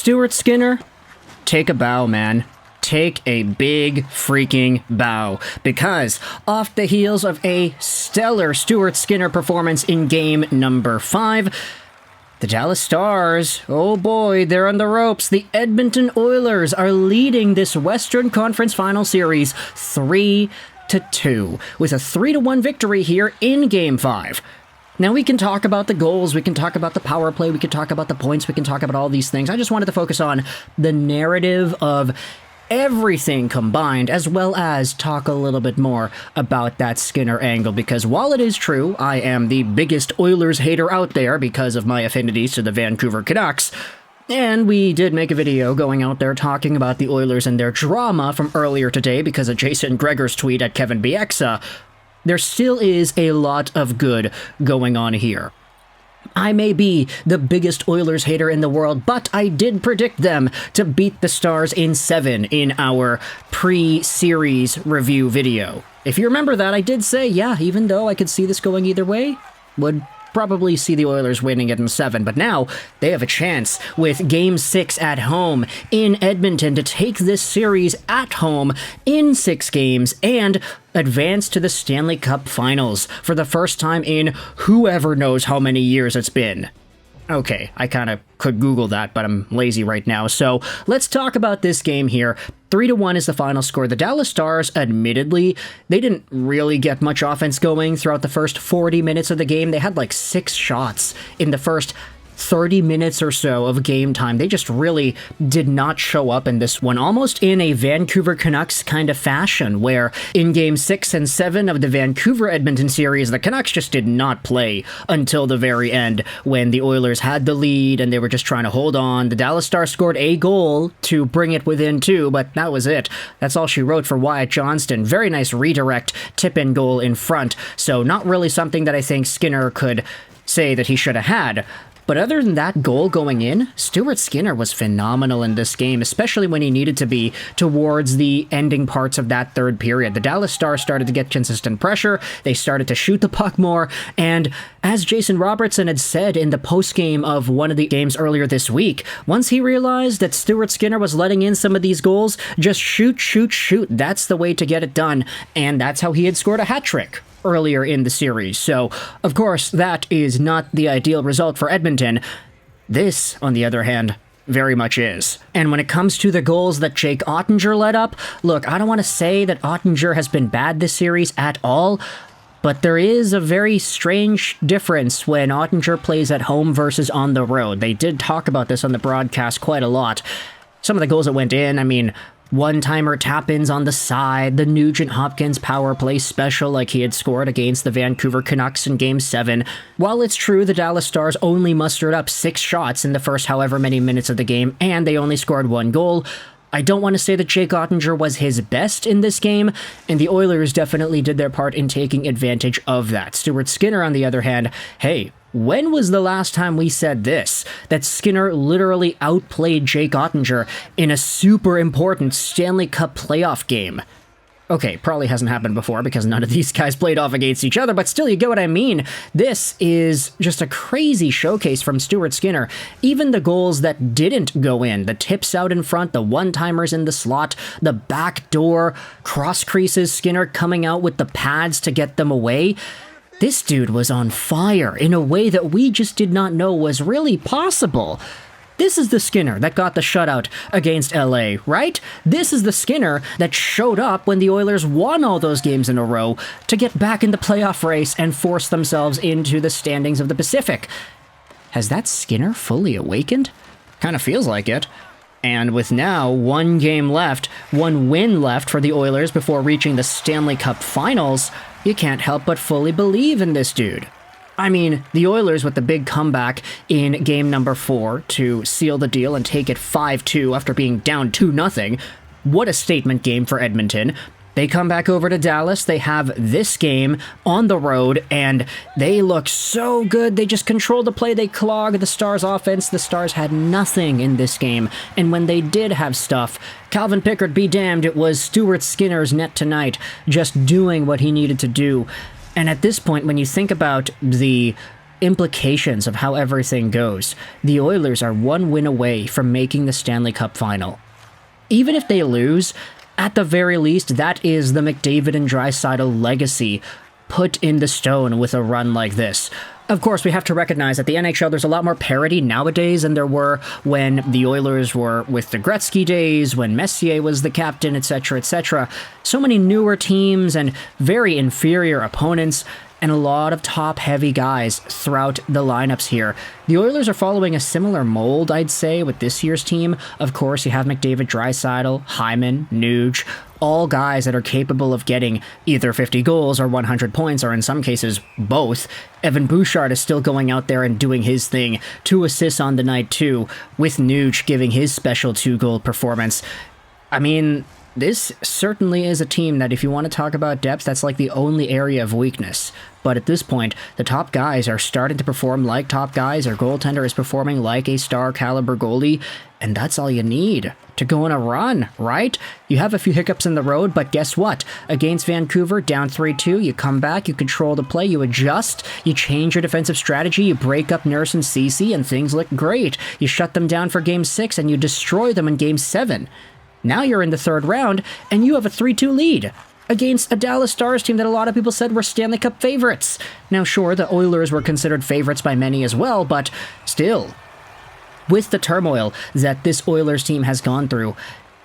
Stuart Skinner, take a bow, man. Take a big freaking bow, because off the heels of a stellar Stuart Skinner performance in game number 5, the Dallas Stars, oh boy, they're on the ropes. The Edmonton Oilers are leading this Western Conference Final Series 3-2, with a 3-1 victory here in game 5. Now, we can talk about the goals, we can talk about the power play, we can talk about the points, we can talk about all these things. I just wanted to focus on the narrative of everything combined, as well as talk a little bit more about that Skinner angle, because while it is true I am the biggest Oilers hater out there because of my affinities to the Vancouver Canucks, and we did make a video going out there talking about the Oilers and their drama from earlier today because of Jason Gregor's tweet at Kevin Bieksa, there still is a lot of good going on here. I may be the biggest Oilers hater in the world, but I did predict them to beat the Stars in 7 in our pre-series review video. If you remember that, I did say, yeah, even though I could see this going either way, would probably see the Oilers winning it in 7, but now they have a chance with Game 6 at home in Edmonton to take this series at home in 6 games and advance to the Stanley Cup Finals for the first time in whoever knows how many years it's been. Okay, I kind of could Google that, but I'm lazy right now, so let's talk about this game here. 3-1 is the final score. The Dallas Stars, admittedly, they didn't really get much offense going throughout the first 40 minutes of the game. They had like 6 shots in the first 30 minutes or so of game time. They just really did not show up in this one, almost in a Vancouver Canucks kind of fashion, where in game 6 and 7 of the Vancouver-Edmonton series, the Canucks just did not play until the very end when the Oilers had the lead and they were just trying to hold on. The Dallas Stars scored a goal to bring it within 2, but that was it. That's all she wrote for Wyatt Johnston. Very nice redirect tip-in goal in front, so not really something that I think Skinner could say that he should have had. But other than that goal going in, Stuart Skinner was phenomenal in this game, especially when he needed to be towards the ending parts of that third period. The Dallas Stars started to get consistent pressure, they started to shoot the puck more, and as Jason Robertson had said in the postgame of one of the games earlier this week, once he realized that Stuart Skinner was letting in some of these goals, just shoot, shoot, shoot, that's the way to get it done, and that's how he had scored a hat trick earlier in the series. So, of course, that is not the ideal result for Edmonton. This, on the other hand, very much is. And when it comes to the goals that Jake Oettinger led up, look, I don't want to say that Oettinger has been bad this series at all, but there is a very strange difference when Oettinger plays at home versus on the road. They did talk about this on the broadcast quite a lot. Some of the goals that went in, I mean, one-timer tap-ins on the side, the Nugent-Hopkins power play special like he had scored against the Vancouver Canucks in Game 7. While it's true the Dallas Stars only mustered up 6 shots in the first however many minutes of the game, and they only scored 1 goal, I don't want to say that Jake Oettinger was his best in this game, and the Oilers definitely did their part in taking advantage of that. Stuart Skinner, on the other hand, hey, when was the last time we said this? That Skinner literally outplayed Jake Oettinger in a super important Stanley Cup playoff game. Okay, probably hasn't happened before because none of these guys played off against each other, but still, you get what I mean. This is just a crazy showcase from Stuart Skinner. Even the goals that didn't go in, the tips out in front, the one-timers in the slot, the backdoor cross creases, Skinner coming out with the pads to get them away. This dude was on fire in a way that we just did not know was really possible. This is the Skinner that got the shutout against LA, right? This is the Skinner that showed up when the Oilers won all those games in a row to get back in the playoff race and force themselves into the standings of the Pacific. Has that Skinner fully awakened? Kind of feels like it. And with now 1 game left, 1 win left for the Oilers before reaching the Stanley Cup Finals, you can't help but fully believe in this dude. I mean, the Oilers with the big comeback in game number 4 to seal the deal and take it 5-2 after being down 2-0. What a statement game for Edmonton. They come back over to Dallas, they have this game on the road, and they look so good. They just control the play, they clog the Stars' offense. The Stars had nothing in this game, and when they did have stuff, Calvin Pickard be damned, it was Stuart Skinner's net tonight, just doing what he needed to do. And at this point, when you think about the implications of how everything goes, the Oilers are one win away from making the Stanley Cup final. Even if they lose, at the very least, that is the McDavid and Draisaitl legacy put in the stone with a run like this. Of course, we have to recognize that the NHL, there's a lot more parity nowadays than there were when the Oilers were with the Gretzky days, when Messier was the captain, etc., etc. So many newer teams and very inferior opponents, and a lot of top-heavy guys throughout the lineups here. The Oilers are following a similar mold, I'd say, with this year's team. Of course, you have McDavid, Draisaitl, Hyman, Nuge, all guys that are capable of getting either 50 goals or 100 points, or in some cases, both. Evan Bouchard is still going out there and doing his thing. 2 assists on the night, too, with Nuge giving his special 2-goal performance. I mean, this certainly is a team that if you want to talk about depth, that's like the only area of weakness. But at this point, the top guys are starting to perform like top guys. Our goaltender is performing like a star-caliber goalie, and that's all you need to go on a run, right? You have a few hiccups in the road, but guess what? Against Vancouver, down 3-2, you come back, you control the play, you adjust, you change your defensive strategy, you break up Nurse and Ceci, and things look great. You shut them down for Game 6, and you destroy them in Game 7. Now you're in the third round, and you have a 3-2 lead against a Dallas Stars team that a lot of people said were Stanley Cup favorites. Now, sure, the Oilers were considered favorites by many as well, but still, with the turmoil that this Oilers team has gone through,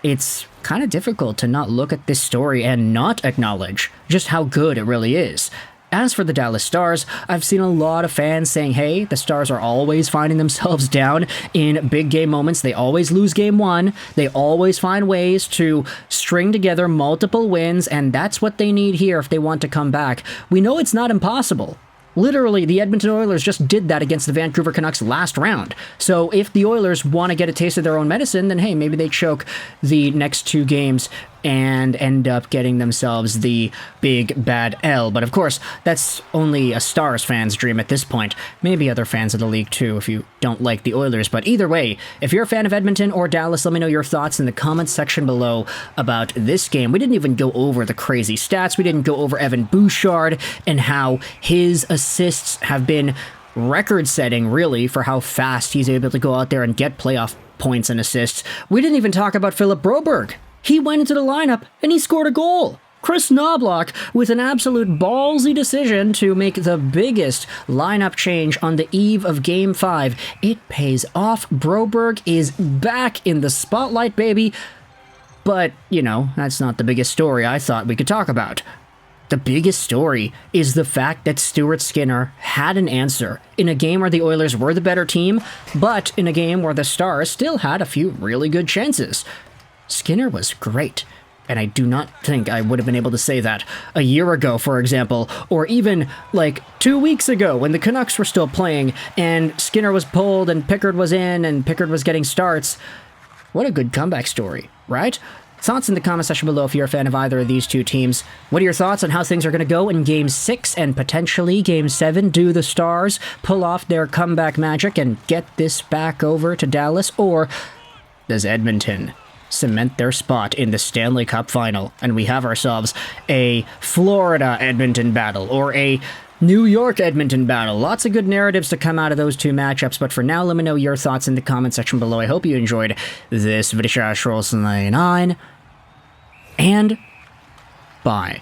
it's kind of difficult to not look at this story and not acknowledge just how good it really is. As for the Dallas Stars, I've seen a lot of fans saying, hey, the Stars are always finding themselves down in big game moments. They always lose game 1. They always find ways to string together multiple wins, and that's what they need here if they want to come back. We know it's not impossible. Literally, the Edmonton Oilers just did that against the Vancouver Canucks last round. So if the Oilers want to get a taste of their own medicine, then hey, maybe they choke the next 2 games and end up getting themselves the big bad L. But of course, that's only a Stars fan's dream at this point. Maybe other fans of the league too, if you don't like the Oilers. But either way, if you're a fan of Edmonton or Dallas, let me know your thoughts in the comments section below about this game. We didn't even go over the crazy stats. We didn't go over Evan Bouchard and how his assists have been record-setting, really, for how fast he's able to go out there and get playoff points and assists. We didn't even talk about Philip Broberg. He went into the lineup and he scored a goal. Chris Knobloch with an absolute ballsy decision to make the biggest lineup change on the eve of Game 5. It pays off. Broberg is back in the spotlight, baby. But, you know, that's not the biggest story I thought we could talk about. The biggest story is the fact that Stuart Skinner had an answer in a game where the Oilers were the better team, but in a game where the Stars still had a few really good chances. Skinner was great, and I do not think I would have been able to say that a year ago, for example, or even like 2 weeks ago when the Canucks were still playing and Skinner was pulled and Pickard was in and Pickard was getting starts. What a good comeback story, right? Thoughts in the comment section below if you're a fan of either of these 2 teams. What are your thoughts on how things are going to go in Game 6 and potentially Game 7? Do the Stars pull off their comeback magic and get this back over to Dallas, or does Edmonton cement their spot in the Stanley Cup final, and we have ourselves a Florida-Edmonton battle, or a New York-Edmonton battle? Lots of good narratives to come out of those 2 matchups, but for now, let me know your thoughts in the comment section below. I hope you enjoyed this video. And bye.